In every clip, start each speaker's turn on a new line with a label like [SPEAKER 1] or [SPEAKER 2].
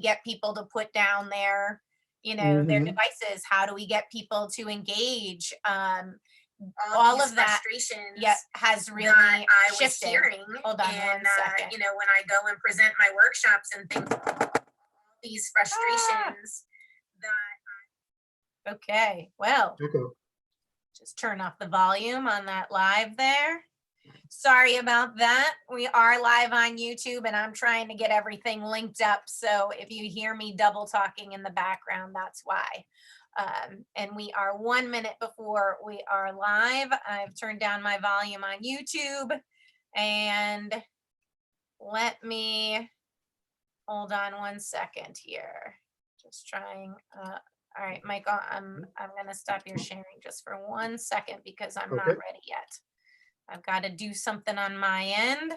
[SPEAKER 1] get people to put down their, their
[SPEAKER 2] Hmm.
[SPEAKER 1] devices? How do we get people to engage?
[SPEAKER 3] All
[SPEAKER 1] All
[SPEAKER 3] these
[SPEAKER 1] of that,
[SPEAKER 3] frustrations
[SPEAKER 1] yeah, has
[SPEAKER 3] that
[SPEAKER 1] really
[SPEAKER 3] I was
[SPEAKER 1] shifted.
[SPEAKER 3] hearing
[SPEAKER 1] Hold on
[SPEAKER 3] in,
[SPEAKER 1] one second.
[SPEAKER 3] when I go and present my workshops and things, these
[SPEAKER 1] Ah,
[SPEAKER 3] frustrations that
[SPEAKER 1] okay, well,
[SPEAKER 2] Okay.
[SPEAKER 1] just turn off the volume on that live there. Sorry about that. We are live on YouTube and I'm trying to get everything linked up. So if you hear me double talking in the background, that's why. And we are 1 minute before we are live. I've turned down my volume on YouTube, and let me hold on 1 second here. Just trying. All right, Michael, I'm gonna stop your sharing just for 1 second because I'm not
[SPEAKER 2] Okay.
[SPEAKER 1] ready yet. I've got to do something on my end.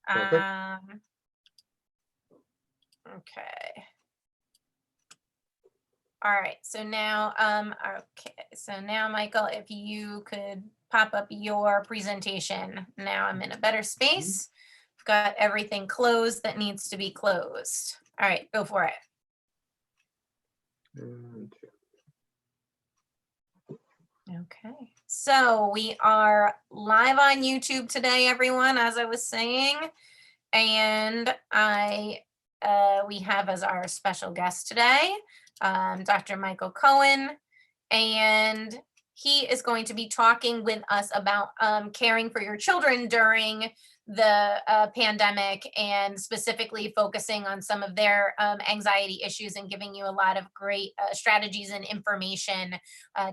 [SPEAKER 2] Perfect.
[SPEAKER 1] Okay. All right, so now, okay, so now, Michael, if you could pop up your presentation. Now I'm in a better space. I've got everything closed that needs to be closed. All right, go for it.
[SPEAKER 2] And
[SPEAKER 1] Okay, so we are live on YouTube today, everyone, as I was saying, and we have as our special guest today, Dr. Michael Cohen, and he is going to be talking with us about caring for your children during the pandemic, and specifically focusing on some of their anxiety issues and giving you a lot of great strategies and information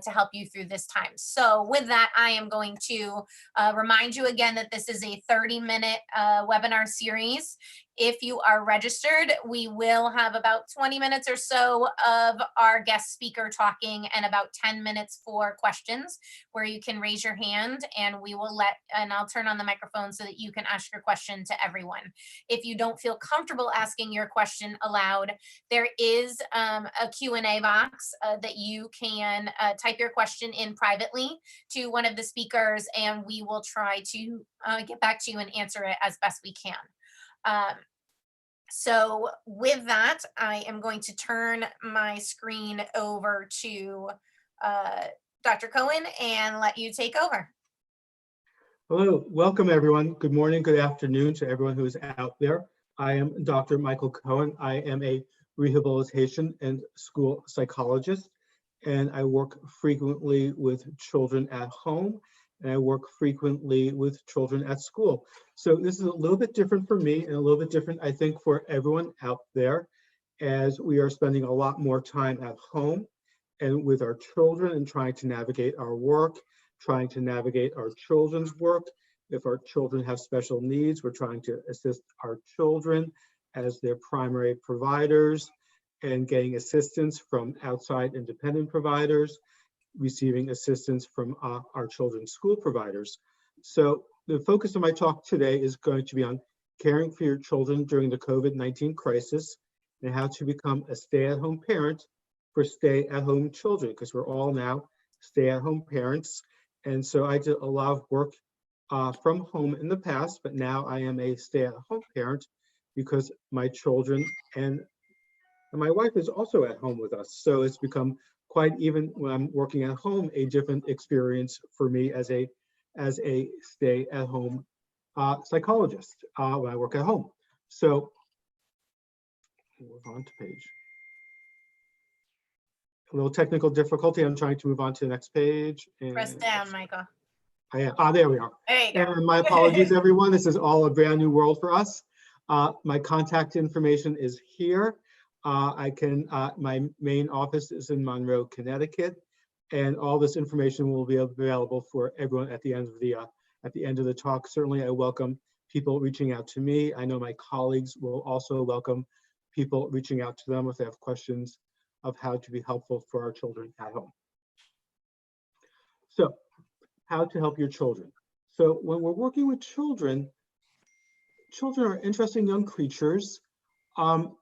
[SPEAKER 1] to help you through this time. So with that, I am going to remind you again that this is a 30-minute webinar series. If you are registered, we will have about 20 minutes or so of our guest speaker talking and about 10 minutes for questions, where you can raise your hand and I'll turn on the microphone so that you can ask your question to everyone. If you don't feel comfortable asking your question aloud, there is a Q&A box that you can type your question in privately to one of the speakers, and we will try to get back to you and answer it as best we can. So with that, I am going to turn my screen over to Dr. Cohen and let you take over.
[SPEAKER 2] hello, welcome everyone. Good morning, good afternoon to everyone who is out there. I am Dr. Michael Cohen. I am a rehabilitation and school psychologist, and I work frequently with children at home, and I work frequently with children at school. So this is a little bit different for me and a little bit different, I think, for everyone out there, as we are spending a lot more time at home and with our children and trying to navigate our work, trying to navigate our children's work. If our children have special needs, we're trying to assist our children as their primary providers and getting assistance from outside independent providers, receiving assistance from our children's school providers. So the focus of my talk today is going to be on caring for your children during the COVID-19 crisis and how to become a stay-at-home parent for stay-at-home children, because we're all now stay-at-home parents. And so I did a lot of work from home in the past, but now I am a stay-at-home parent because my children and my wife is also at home with us. So it's become quite, even when I'm working at home, a different experience for me as a stay-at-home psychologist when I work at home. So move on to page. A little technical difficulty. I'm trying to move on to the next page.
[SPEAKER 1] Press down, Michael.
[SPEAKER 2] There we are.
[SPEAKER 1] There you go.
[SPEAKER 2] And my apologies, everyone. This is all a brand new world for us. My contact information is here. My main office is in Monroe, Connecticut, and all this information will be available for everyone at the end of the talk. Certainly, I welcome people reaching out to me. I know my colleagues will also welcome people reaching out to them if they have questions of how to be helpful for our children at home. So, how to help your children. So when we're working with children, children are interesting young creatures.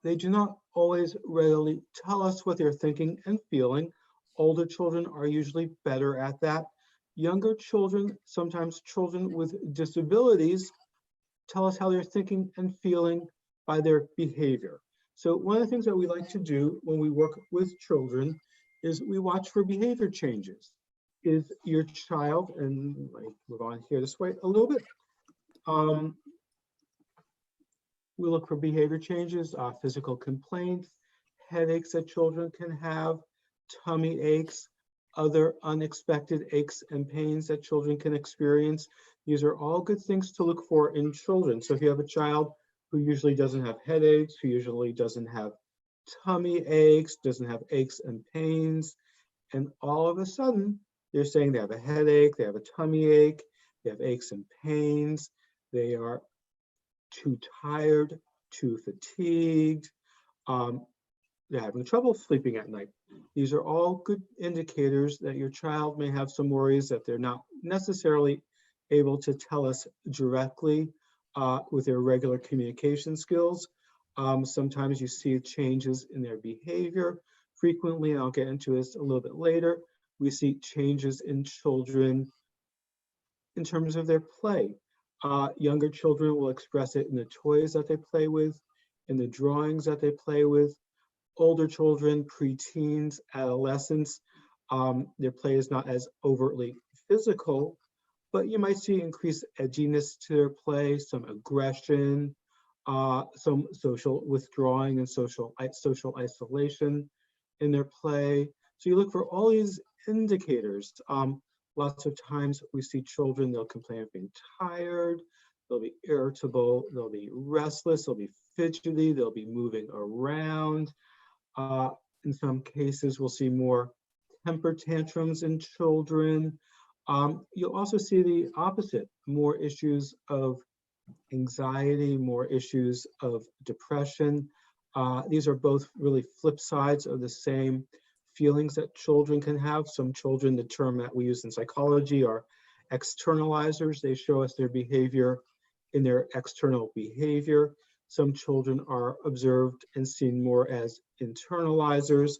[SPEAKER 2] They do not always readily tell us what they're thinking and feeling. Older children are usually better at that. Younger children, sometimes children with disabilities, tell us how they're thinking and feeling by their behavior. So one of the things that we like to do when we work with children is we watch for behavior changes. Is your child, and let me move on here this way a little bit. We look for behavior changes, physical complaints, headaches that children can have, tummy aches, other unexpected aches and pains that children can experience. These are all good things to look for in children. So if you have a child who usually doesn't have headaches, who usually doesn't have tummy aches, doesn't have aches and pains, and all of a sudden they're saying they have a headache, they have a tummy ache, they have aches and pains, they are too tired, too fatigued, they're having trouble sleeping at night. These are all good indicators that your child may have some worries that they're not necessarily able to tell us directly with their regular communication skills. Sometimes you see changes in their behavior. Frequently, and I'll get into this a little bit later, we see changes in children in terms of their play. Younger children will express it in the toys that they play with, in the drawings that they play with. Older children, preteens, adolescents, their play is not as overtly physical, but you might see increased edginess to their play, some aggression, some social withdrawing and social isolation in their play. So you look for all these indicators. Lots of times we see children, they'll complain of being tired, they'll be irritable, they'll be restless, they'll be fidgety, they'll be moving around. In some cases, we'll see more temper tantrums in children. You'll also see the opposite, more issues of anxiety, more issues of depression. These are both really flip sides of the same feelings that children can have. Some children, the term that we use in psychology, are externalizers. They show us their behavior in their external behavior. Some children are observed and seen more as internalizers,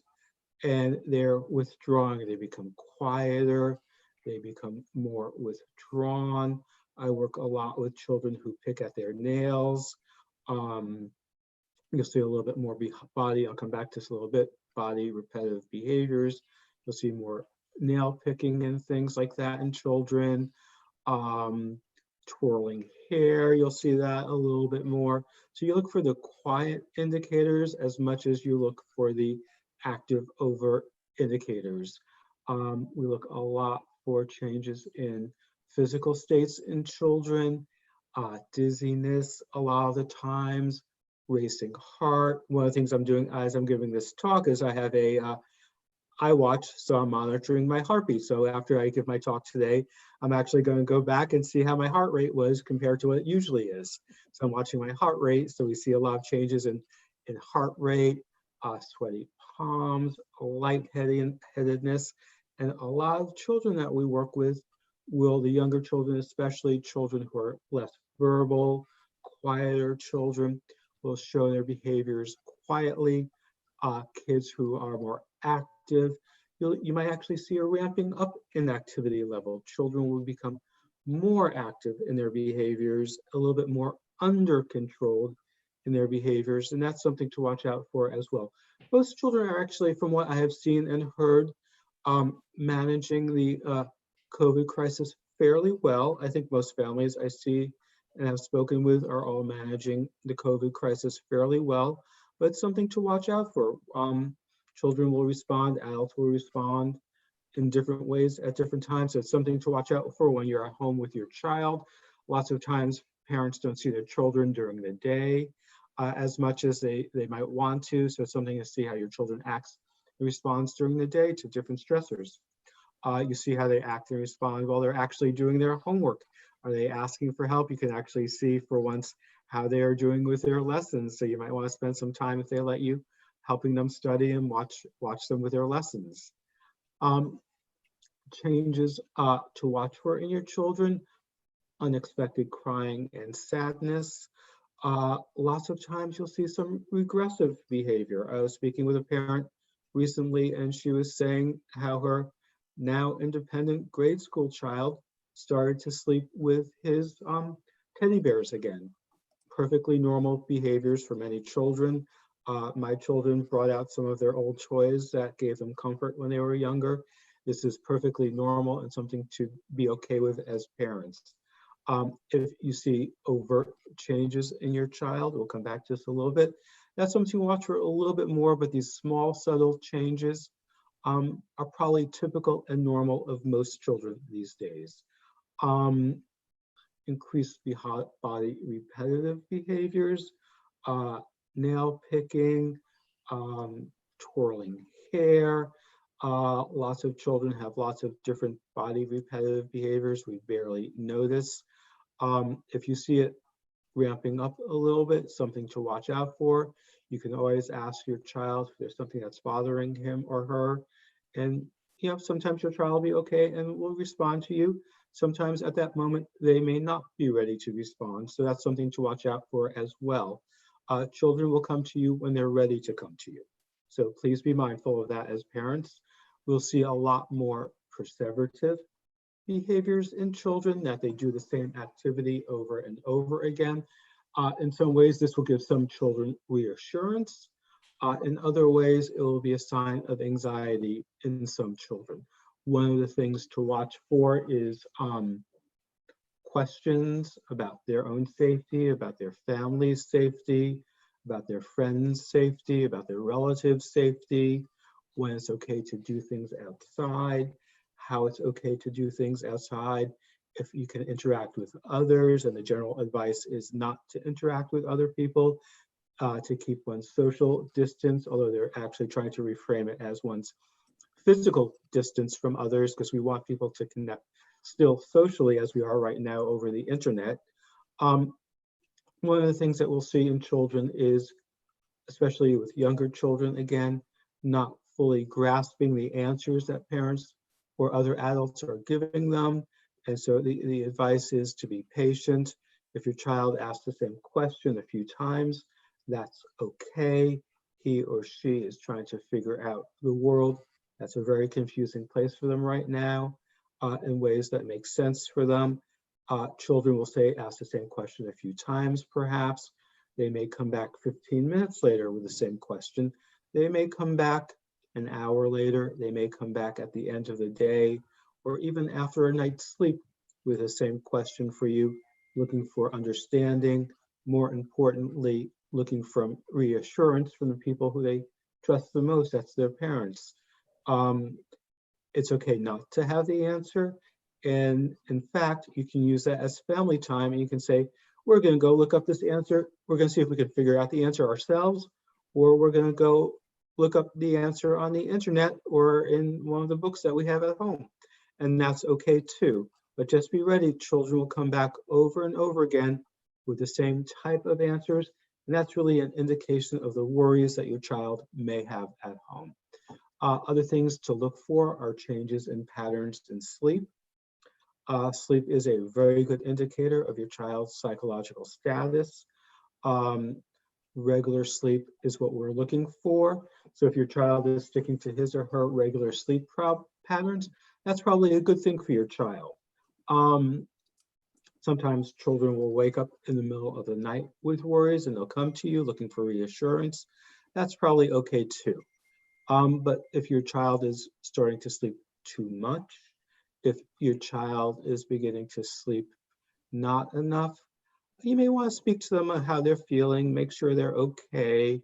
[SPEAKER 2] and they're withdrawing. They become quieter. They become more withdrawn. I work a lot with children who pick at their nails. You'll see a little bit more body. I'll come back to this a little bit. Body repetitive behaviors. You'll see more nail picking and things like that in children. Twirling hair, you'll see that a little bit more. So you look for the quiet indicators as much as you look for the active overt indicators. We look a lot for changes in physical states in children, dizziness a lot of the times, racing heart. One of the things I'm doing as I'm giving this talk is I have a iWatch, so I'm monitoring my heartbeat. So after I give my talk today, I'm actually going to go back and see how my heart rate was compared to what it usually is. So I'm watching my heart rate. So we see a lot of changes in heart rate, sweaty palms, lightheadedness, and a lot of children that we work with the younger children, especially children who are less verbal, quieter children, will show their behaviors quietly. Kids who are more active, you might actually see a ramping up in activity level. Children will become more active in their behaviors, a little bit more under controlled in their behaviors, and that's something to watch out for as well. Most children are actually, from what I have seen and heard, managing the COVID crisis fairly well. I think most families I see and have spoken with are all managing the COVID crisis fairly well, but it's something to watch out for. Children will respond, adults will respond in different ways at different times. So it's something to watch out for when you're at home with your child. Lots of times parents don't see their children during the day as much as they might want to. So it's something to see how your children acts and responds during the day to different stressors. You see how they act and respond while they're actually doing their homework. Are they asking for help? You can actually see for once how they are doing with their lessons. So you might want to spend some time, if they let you, helping them study and watch them with their lessons. Changes to watch for in your children: unexpected crying and sadness. Lots of times you'll see some regressive behavior. I was speaking with a parent recently, and she was saying how her now independent grade school child started to sleep with his teddy bears again. Perfectly normal behaviors for many children. My children brought out some of their old toys that gave them comfort when they were younger. This is perfectly normal and something to be okay with as parents. If you see overt changes in your child, we'll come back to this a little bit. That's something to watch for a little bit more, but these small, subtle changes are probably typical and normal of most children these days. Increased body repetitive behaviors, nail picking, twirling hair. Lots of children have lots of different body repetitive behaviors we barely notice. If you see it ramping up a little bit, something to watch out for. You can always ask your child if there's something that's bothering him or her. And sometimes your child will be okay and will respond to you. Sometimes at that moment, they may not be ready to respond. So that's something to watch out for as well. Children will come to you when they're ready to come to you. So please be mindful of that as parents. We'll see a lot more perseverative behaviors in children, that they do the same activity over and over again. In some ways, this will give some children reassurance. In other ways, it will be a sign of anxiety in some children. One of the things to watch for is questions about their own safety, about their family's safety, about their friends' safety, about their relatives' safety, when it's okay to do things outside, how it's okay to do things outside, if you can interact with others, and the general advice is not to interact with other people, to keep one's social distance, although they're actually trying to reframe it as one's physical distance from others, because we want people to connect still socially as we are right now over the internet. One of the things that we'll see in children is, especially with younger children, again, not fully grasping the answers that parents or other adults are giving them. And so the advice is to be patient. If your child asks the same question a few times, that's okay. He or she is trying to figure out the world. That's a very confusing place for them right now, in ways that make sense for them. Children will ask the same question a few times, perhaps. They may come back 15 minutes later with the same question. They may come back an hour later. They may come back at the end of the day, or even after a night's sleep with the same question for you, looking for understanding. More importantly, looking for reassurance from the people who they trust the most, that's their parents. It's okay not to have the answer. And in fact, you can use that as family time, and you can say, we're going to go look up this answer. We're going to see if we can figure out the answer ourselves, or we're going to go look up the answer on the internet or in one of the books that we have at home. And that's okay too. But just be ready. Children will come back over and over again with the same type of answers. And that's really an indication of the worries that your child may have at home. Other things to look for are changes in patterns in sleep. Sleep is a very good indicator of your child's psychological status. Regular sleep is what we're looking for. So if your child is sticking to his or her regular sleep patterns, that's probably a good thing for your child. Sometimes children will wake up in the middle of the night with worries, and they'll come to you looking for reassurance. That's probably okay too. But if your child is starting to sleep too much, if your child is beginning to sleep not enough, you may want to speak to them on how they're feeling, make sure they're okay,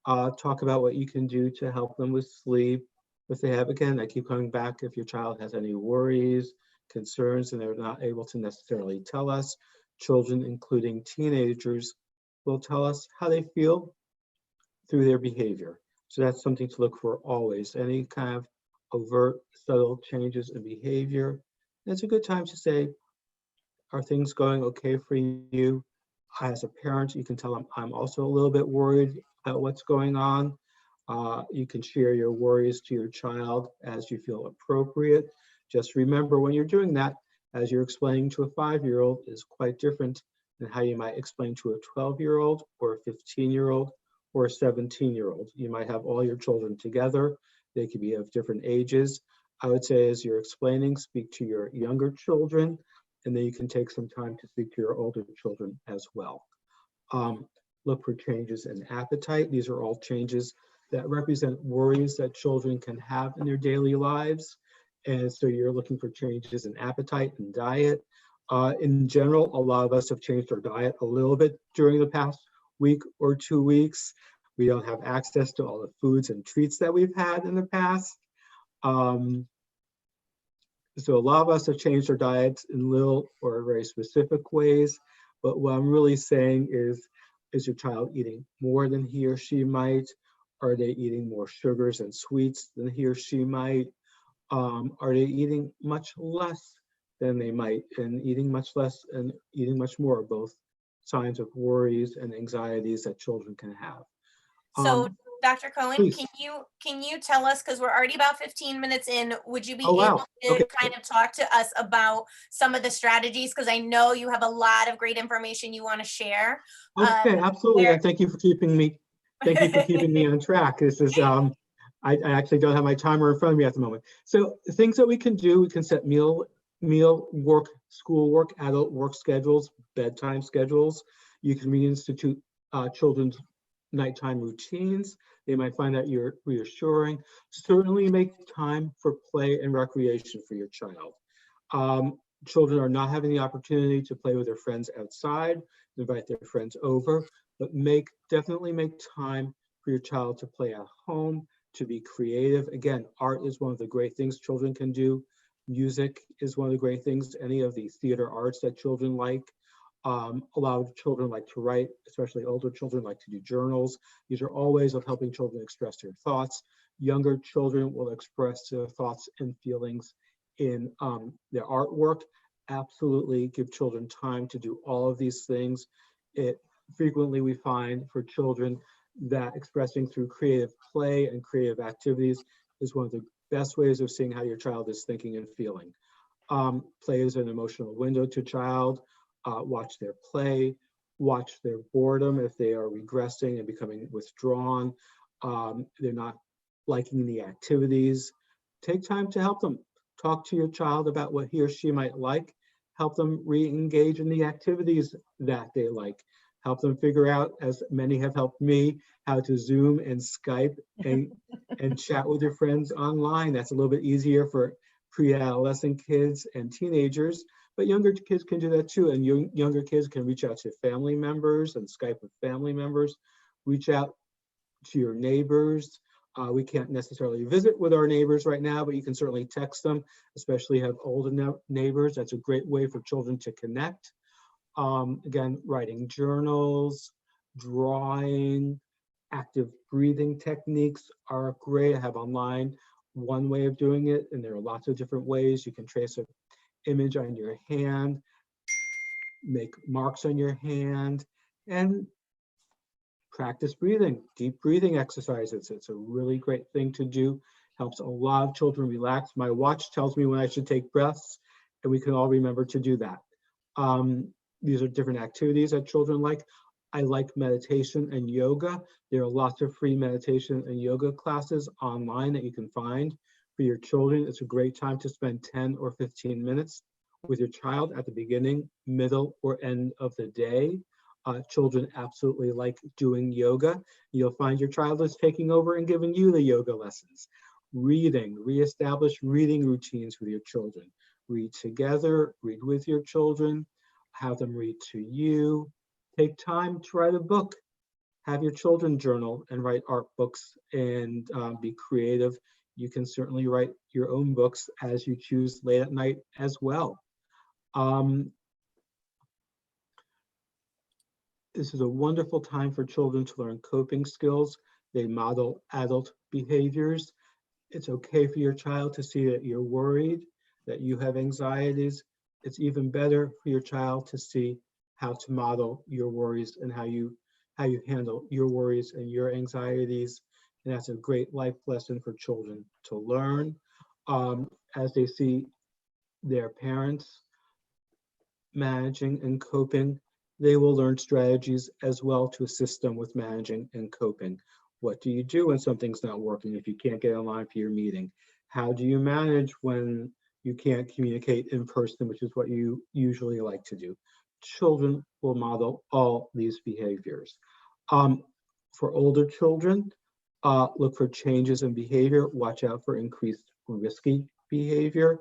[SPEAKER 2] talk about what you can do to help them with sleep. If they have, again, I keep coming back, if your child has any worries, concerns, and they're not able to necessarily tell us, children, including teenagers, will tell us how they feel through their behavior. So that's something to look for always. Any kind of overt, subtle changes in behavior. It's a good time to say, are things going okay for you? As a parent, you can tell them, I'm also a little bit worried about what's going on. You can share your worries to your child as you feel appropriate. Just remember, when you're doing that, as you're explaining to a 5-year-old is quite different than how you might explain to a 12-year-old or a 15-year-old or a 17-year-old. You might have all your children together. They could be of different ages. I would say, as you're explaining, speak to your younger children, and then you can take some time to speak to your older children as well. look for changes in appetite. These are all changes that represent worries that children can have in their daily lives. And so you're looking for changes in appetite and diet. In general, a lot of us have changed our diet a little bit during the past week or 2 weeks. We don't have access to all the foods and treats that we've had in the past. So a lot of us have changed our diets in little or very specific ways. But what I'm really saying is your child eating more than he or she might? Are they eating more sugars and sweets than he or she might? Are they eating much less than they might, and eating much less and eating much more? Both signs of worries and anxieties that children can have.
[SPEAKER 1] So, Dr. Cohen,
[SPEAKER 2] please.
[SPEAKER 1] can you tell us, because we're already about 15 minutes in, would you be
[SPEAKER 2] Oh, wow.
[SPEAKER 1] able to
[SPEAKER 2] Okay.
[SPEAKER 1] kind of talk to us about some of the strategies? Because I know you have a lot of great information you want to share.
[SPEAKER 2] Okay, absolutely. And thank you for keeping me on track. This is I actually don't have my timer in front of me at the moment. So things that we can do, we can set meal work, school work, adult work schedules, bedtime schedules. You can reinstitute children's nighttime routines. They might find that you're reassuring. Certainly make time for play and recreation for your child. Children are not having the opportunity to play with their friends outside, invite their friends over, but definitely make time for your child to play at home, to be creative. Again, art is one of the great things children can do. Music is one of the great things, any of the theater arts that children like. A lot of children like to write, especially older children like to do journals. These are all ways of helping children express their thoughts. Younger children will express their thoughts and feelings in their artwork. Absolutely give children time to do all of these things. Frequently we find for children that expressing through creative play and creative activities is one of the best ways of seeing how your child is thinking and feeling. Play is an emotional window to child. Watch their play, watch their boredom if they are regressing and becoming withdrawn. They're not liking the activities. Take time to help them. Talk to your child about what he or she might like. Help them re-engage in the activities that they like. Help them figure out, as many have helped me, how to Zoom and Skype and chat with your friends online. That's a little bit easier for pre-adolescent kids and teenagers, but younger kids can do that too. And younger kids can reach out to family members and Skype with family members. Reach out to your neighbors. We can't necessarily visit with our neighbors right now, but you can certainly text them, especially have older neighbors. That's a great way for children to connect. Again, writing journals, drawing, active breathing techniques are great. I have online one way of doing it, and there are lots of different ways. You can trace an image on your hand, make marks on your hand, and practice breathing, deep breathing exercises. It's a really great thing to do. Helps a lot of children relax. My watch tells me when I should take breaths, and we can all remember to do that. These are different activities that children like. I like meditation and yoga. There are lots of free meditation and yoga classes online that you can find for your children. It's a great time to spend 10 or 15 minutes with your child at the beginning, middle, or end of the day. Children absolutely like doing yoga. You'll find your child is taking over and giving you the yoga lessons. Reading, reestablish reading routines with your children. Read together, read with your children, have them read to you. Take time to write a book. Have your children journal and write art books and be creative. You can certainly write your own books as you choose late at night as well. This is a wonderful time for children to learn coping skills. They model adult behaviors. It's okay for your child to see that you're worried, that you have anxieties. It's even better for your child to see how to model your worries and how you handle your worries and your anxieties. And that's a great life lesson for children to learn. As they see their parents managing and coping, they will learn strategies as well to assist them with managing and coping. What do you do when something's not working, if you can't get online for your meeting? How do you manage when you can't communicate in person, which is what you usually like to do? Children will model all these behaviors. For older children, look for changes in behavior. Watch out for increased risky behavior.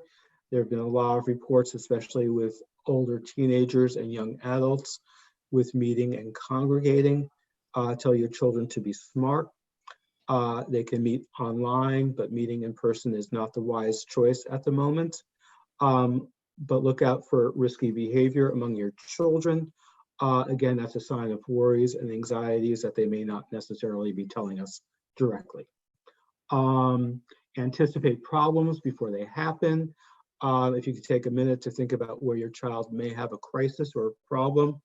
[SPEAKER 2] There have been a lot of reports, especially with older teenagers and young adults, with meeting and congregating. Tell your children to be smart. They can meet online, but meeting in person is not the wise choice at the moment. But look out for risky behavior among your children. Again, that's a sign of worries and anxieties that they may not necessarily be telling us directly. Anticipate problems before they happen. If you could take a minute to think about where your child may have a crisis or a problem,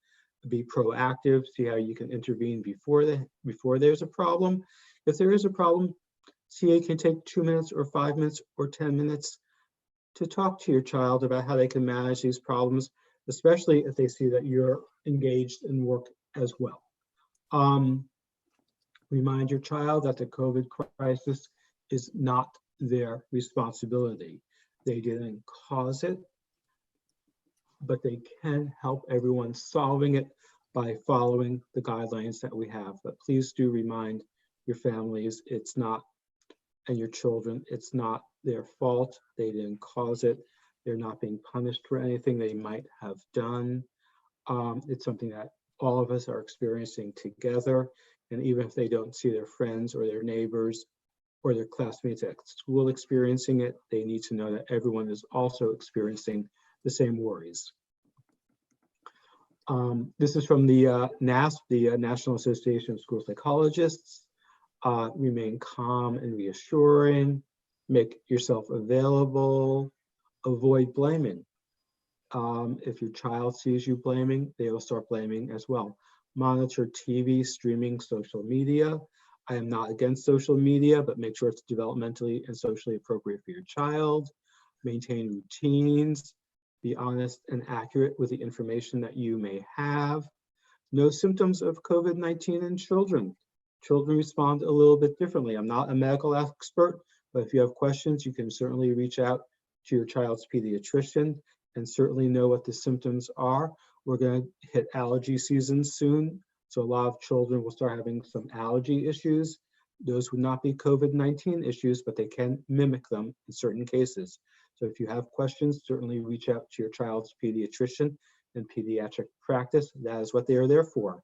[SPEAKER 2] be proactive, see how you can intervene before there's a problem. If there is a problem, CA can take 2 minutes or 5 minutes or 10 minutes to talk to your child about how they can manage these problems, especially if they see that you're engaged in work as well. Remind your child that the COVID crisis is not their responsibility. They didn't cause it, but they can help everyone solving it by following the guidelines that we have. But please do remind your families and your children, it's not their fault. They didn't cause it. They're not being punished for anything they might have done. It's something that all of us are experiencing together. And even if they don't see their friends or their neighbors or their classmates at school experiencing it, they need to know that everyone is also experiencing the same worries. This is from the NASP, the National Association of School Psychologists. Remain calm and reassuring, make yourself available, avoid blaming. If your child sees you blaming, they will start blaming as well. Monitor TV, streaming, social media. I am not against social media, but make sure it's developmentally and socially appropriate for your child. Maintain routines. Be honest and accurate with the information that you may have. No symptoms of COVID-19 in children. Children respond a little bit differently. I'm not a medical expert, but if you have questions, you can certainly reach out to your child's pediatrician and certainly know what the symptoms are. We're going to hit allergy season soon, so a lot of children will start having some allergy issues. Those would not be COVID-19 issues, but they can mimic them in certain cases. So if you have questions, certainly reach out to your child's pediatrician and pediatric practice. That is what they are there for.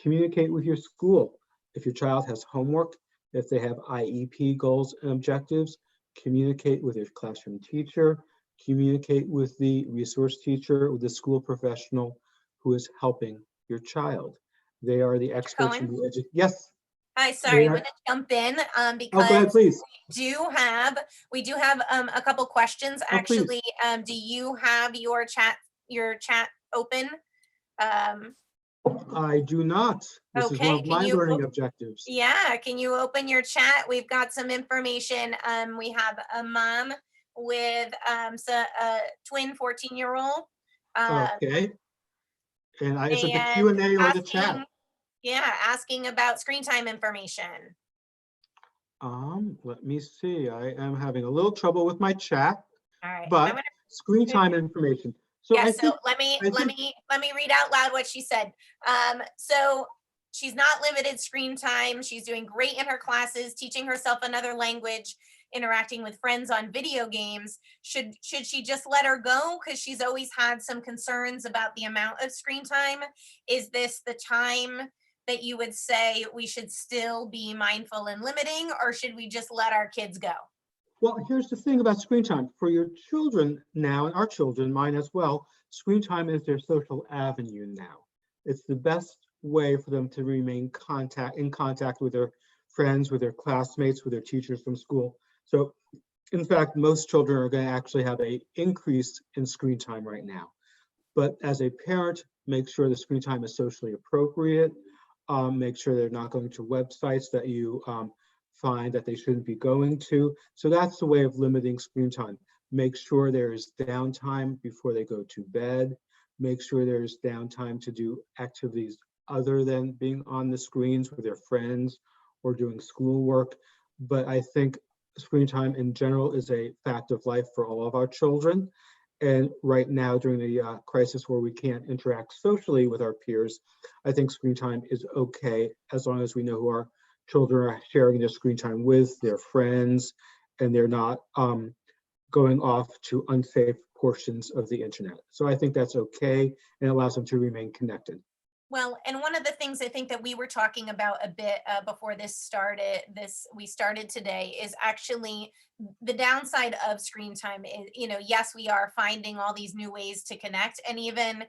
[SPEAKER 2] Communicate with your school. If your child has homework, if they have IEP goals and objectives, communicate with your classroom teacher, communicate with the resource teacher, with the school professional who is helping your child. They are the experts in the Yes.
[SPEAKER 1] Hi, sorry, I'm going to jump in
[SPEAKER 2] Oh,
[SPEAKER 1] because
[SPEAKER 2] go ahead, please.
[SPEAKER 1] we do have a couple questions
[SPEAKER 2] Oh, please.
[SPEAKER 1] actually. Do you have your chat open?
[SPEAKER 2] I do not. This is one of my learning objectives.
[SPEAKER 1] Yeah, can you open your chat? We've got some information. We have a mom with a twin 14-year-old.
[SPEAKER 2] Okay. And is it the Q&A or the chat?
[SPEAKER 1] Yeah, asking about screen time information.
[SPEAKER 2] Let me see. I am having a little trouble with my chat.
[SPEAKER 1] All right,
[SPEAKER 2] but screen time information. So
[SPEAKER 1] yeah,
[SPEAKER 2] so
[SPEAKER 1] let me read out loud what she said. So she's not limited screen time. She's doing great in her classes, teaching herself another language, interacting with friends on video games. Should she just let her go? Because she's always had some concerns about the amount of screen time. Is this the time that you would say we should still be mindful and limiting, or should we just let our kids go?
[SPEAKER 2] Well, here's the thing about screen time. For your children now, and our children, mine as well, screen time is their social avenue now. It's the best way for them to remain in contact with their friends, with their classmates, with their teachers from school. So, in fact, most children are going to actually have an increase in screen time right now. But as a parent, make sure the screen time is socially appropriate. Make sure they're not going to websites that you find that they shouldn't be going to. So that's the way of limiting screen time. Make sure there is downtime before they go to bed. Make sure there's downtime to do activities other than being on the screens with their friends or doing schoolwork. But I think screen time in general is a fact of life for all of our children. And right now, during the crisis where we can't interact socially with our peers, I think screen time is okay as long as we know who our children are sharing their screen time with, their friends, and they're not going off to unsafe portions of the internet. So I think that's okay and allows them to remain connected.
[SPEAKER 1] Well, and one of the things I think that we were talking about a bit before we started today is actually the downside of screen time is, yes, we are finding all these new ways to connect, and even,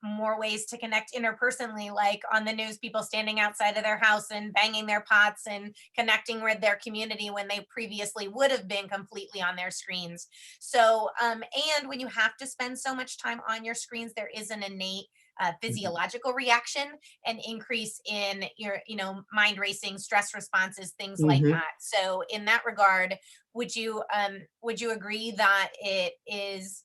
[SPEAKER 1] more ways to connect interpersonally, like on the news, people standing outside of their house and banging their pots and connecting with their community when they previously would have been completely on their screens. So, and when you have to spend so much time on your screens, there is an innate physiological reaction, an increase in your mind racing, stress responses, things like
[SPEAKER 2] Mhm.
[SPEAKER 1] that. So in that regard, would you agree that it is,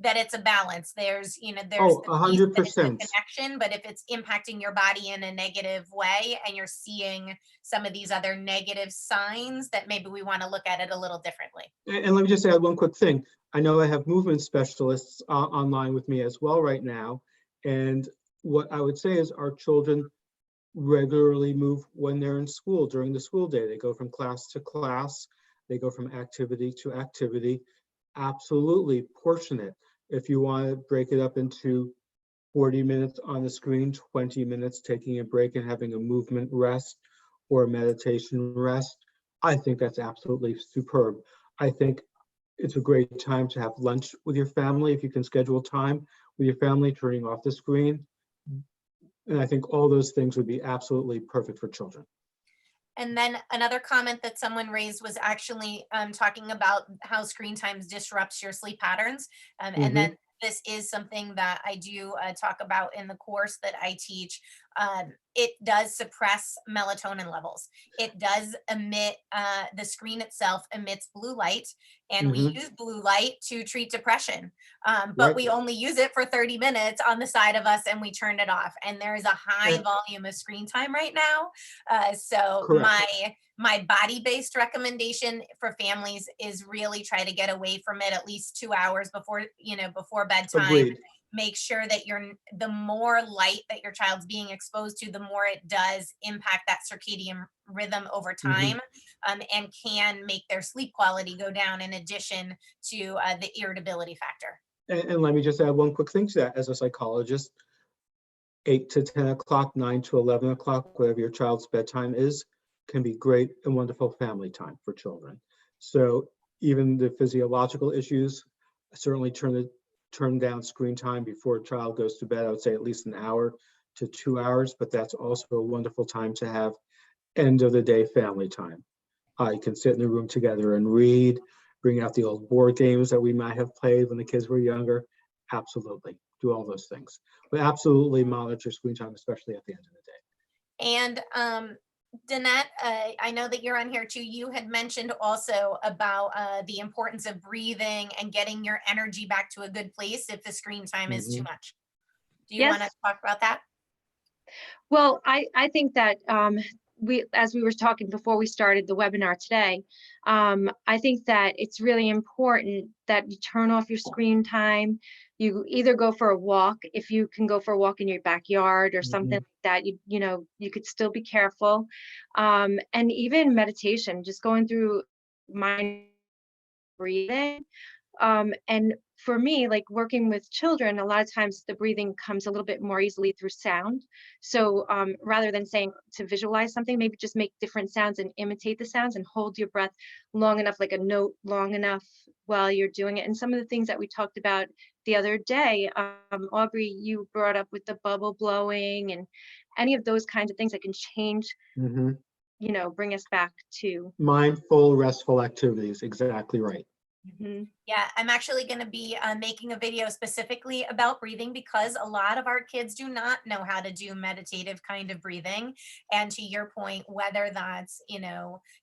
[SPEAKER 1] that it's a balance? There's
[SPEAKER 2] Oh,
[SPEAKER 1] the piece that it's a
[SPEAKER 2] 100%.
[SPEAKER 1] connection, but if it's impacting your body in a negative way and you're seeing some of these other negative signs, that maybe we want to look at it a little differently.
[SPEAKER 2] And let me just add one quick thing. I know I have movement specialists online with me as well right now. And what I would say is our children regularly move when they're in school during the school day. They go from class to class, they go from activity to activity. Absolutely portion it. If you want to break it up into 40 minutes on the screen, 20 minutes taking a break and having a movement rest or a meditation rest, I think that's absolutely superb. I think it's a great time to have lunch with your family if you can schedule time with your family, turning off the screen. And I think all those things would be absolutely perfect for children.
[SPEAKER 1] And then another comment that someone raised was actually talking about how screen times disrupts your sleep patterns. And
[SPEAKER 2] Mhm.
[SPEAKER 1] then this is something that I do talk about in the course that I teach. It does suppress melatonin levels. It does emit, the screen itself emits blue light, and we
[SPEAKER 2] Mhm.
[SPEAKER 1] use blue light to treat depression. But
[SPEAKER 2] Right.
[SPEAKER 1] we only use it for 30 minutes on the side of us and we turn it off. And there is a high
[SPEAKER 2] And
[SPEAKER 1] volume of screen time right now. So
[SPEAKER 2] correct.
[SPEAKER 1] my body-based recommendation for families is really try to get away from it at least 2 hours before bedtime.
[SPEAKER 2] Agreed.
[SPEAKER 1] Make sure that the more light that your child's being exposed to, the more it does impact that circadian rhythm over
[SPEAKER 2] Mhm.
[SPEAKER 1] time, and can make their sleep quality go down in addition to the irritability factor.
[SPEAKER 2] And let me just add one quick thing to that. As a psychologist, 8 to 10 o'clock, 9 to 11 o'clock, whatever your child's bedtime is, can be great and wonderful family time for children. So even the physiological issues, certainly turn down screen time before a child goes to bed. I would say at least an hour to 2 hours, but that's also a wonderful time to have end of the day family time. You can sit in the room together and read, bring out the old board games that we might have played when the kids were younger. Absolutely. Do all those things. But absolutely monitor screen time, especially at the end of the day.
[SPEAKER 1] And Danette, I know that you're on here too. You had mentioned also about the importance of breathing and getting your energy back to a good place if the screen time is too
[SPEAKER 2] Mhm.
[SPEAKER 1] much. Do you want to
[SPEAKER 4] Yes.
[SPEAKER 1] talk about that?
[SPEAKER 4] Well, I think that as we were talking before we started the webinar today, I think that it's really important that you turn off your screen time. You either go for a walk, if you can go for a walk in your backyard or something
[SPEAKER 2] Mhm.
[SPEAKER 4] like that. You could still be careful, and even meditation, just going through mind breathing. And for me, like working with children, a lot of times the breathing comes a little bit more easily through sound. So rather than saying to visualize something, maybe just make different sounds and imitate the sounds and hold your breath long enough, like a note long enough while you're doing it. And some of the things that we talked about the other day, Aubrey, you brought up with the bubble blowing and any of those kinds of things that can change,
[SPEAKER 2] Mhm.
[SPEAKER 4] bring us back to.
[SPEAKER 2] Mindful, restful activities. Exactly right.
[SPEAKER 4] Mhm.
[SPEAKER 1] Yeah, I'm actually going to be making a video specifically about breathing because a lot of our kids do not know how to do meditative kind of breathing. And to your point, whether that's,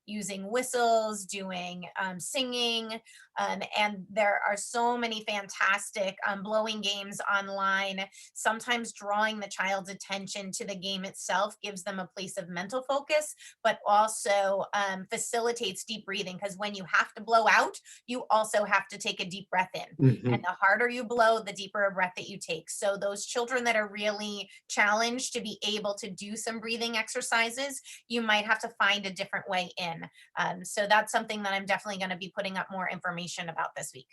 [SPEAKER 1] using whistles, doing singing, and there are so many fantastic blowing games online. Sometimes drawing the child's attention to the game itself gives them a place of mental focus, but also facilitates deep breathing because when you have to blow out, you also have to take a deep breath in.
[SPEAKER 2] Mhm.
[SPEAKER 1] And the harder you blow, the deeper a breath that you take. So those children that are really challenged to be able to do some breathing exercises, you might have to find a different way in. So that's something that I'm definitely going to be putting up more information about this week.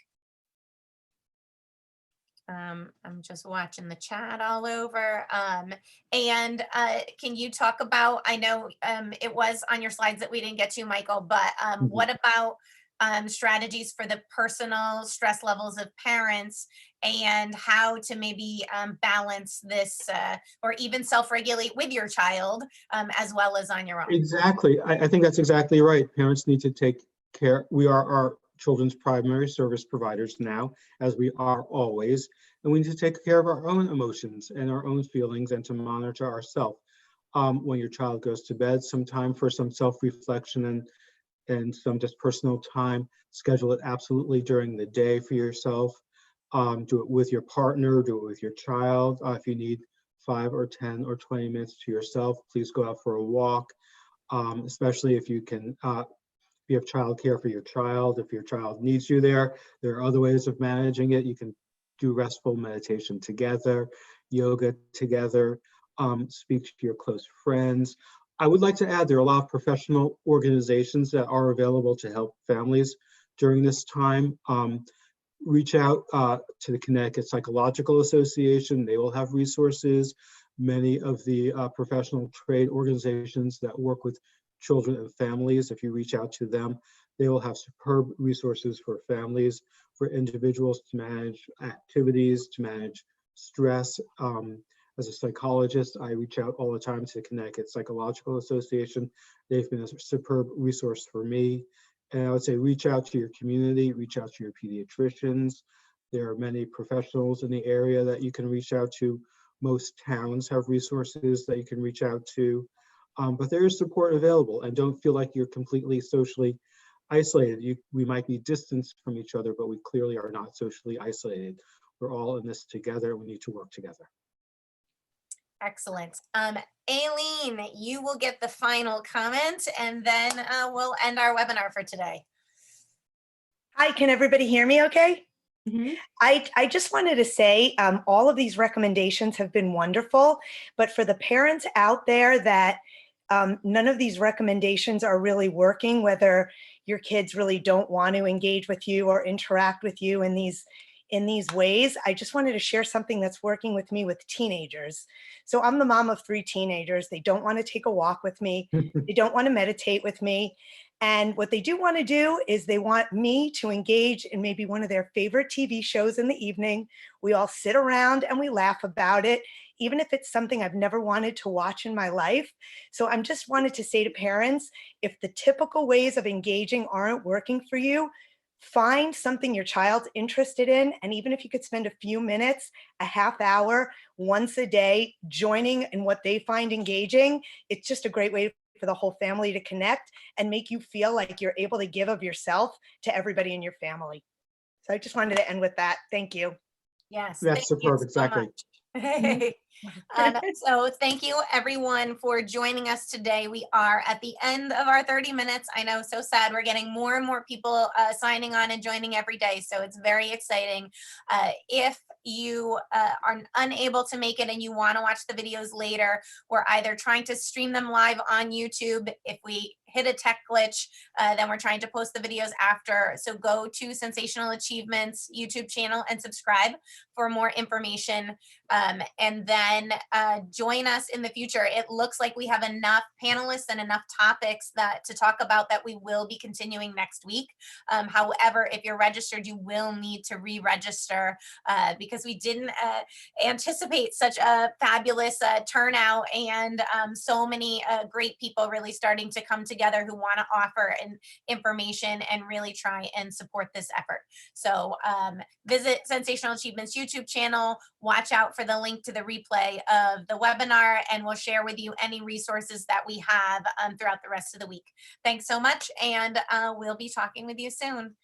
[SPEAKER 1] I'm just watching the chat all over. And can you talk about, I know it was on your slides that we didn't get to, Michael, but
[SPEAKER 2] Mhm.
[SPEAKER 1] what about strategies for the personal stress levels of parents and how to maybe balance this or even self-regulate with your child as well as on your own?
[SPEAKER 2] Exactly. I think that's exactly right. Parents need to take care. We are our children's primary service providers now, as we are always, and we need to take care of our own emotions and our own feelings and to monitor ourselves. When your child goes to bed, some time for some self-reflection and some just personal time. Schedule it absolutely during the day for yourself. Do it with your partner, do it with your child. If you need 5 or 10 or 20 minutes to yourself, please go out for a walk. Especially if you can, if you have childcare for your child, if your child needs you there are other ways of managing it. You can do restful meditation together, yoga together, speak to your close friends. I would like to add there are a lot of professional organizations that are available to help families during this time. Reach out to the Connecticut Psychological Association. They will have resources. Many of the professional trade organizations that work with children and families, if you reach out to them, they will have superb resources for families, for individuals to manage activities, to manage stress. As a psychologist, I reach out all the time to the Connecticut Psychological Association. They've been a superb resource for me. And I would say reach out to your community, reach out to your pediatricians. There are many professionals in the area that you can reach out to. Most towns have resources that you can reach out to. But there is support available, and don't feel like you're completely socially isolated. We might be distanced from each other, but we clearly are not socially isolated. We're all in this together, and we need to work together.
[SPEAKER 1] Excellent. Aileen, you will get the final comment and then we'll end our webinar for today.
[SPEAKER 5] Hi, can everybody hear me okay? I just wanted to say all of these recommendations have been wonderful, but for the parents out there that none of these recommendations are really working, whether your kids really don't want to engage with you or interact with you in these ways, I just wanted to share something that's working with me with teenagers. So I'm the mom of 3 teenagers. They don't want to take a walk with me. They don't want to meditate with me. And what they do want to do is they want me to engage in maybe one of their favorite TV shows in the evening. We all sit around and we laugh about it, even if it's something I've never wanted to watch in my life. So I'm just wanted to say to parents, if the typical ways of engaging aren't working for you, find something your child's interested in. And even if you could spend a few minutes, a half hour, once a day, joining in what they find engaging, it's just a great way for the whole family to connect and make you feel like you're able to give of yourself to everybody in your family. So I just wanted to end with that. Thank you.
[SPEAKER 1] Yes,
[SPEAKER 2] That's
[SPEAKER 1] thank you
[SPEAKER 2] superb,
[SPEAKER 1] so
[SPEAKER 2] exactly.
[SPEAKER 1] much. So thank you everyone for joining us today. We are at the end of our 30 minutes. I know, so sad. We're getting more and more people signing on and joining every day. So it's very exciting. If you are unable to make it and you want to watch the videos later, we're either trying to stream them live on YouTube. If we hit a tech glitch, then we're trying to post the videos after. So go to Sensational Achievements YouTube channel and subscribe for more information. And then join us in the future. It looks like we have enough panelists and enough topics to talk about that we will be continuing next week. However, if you're registered, you will need to re-register because we didn't anticipate such a fabulous turnout and so many great people really starting to come together who want to offer information and really try and support this effort. So visit Sensational Achievements YouTube channel, watch out for the link to the replay of the webinar, and we'll share with you any resources that we have throughout the rest of the week. Thanks so much, and we'll be talking with you soon.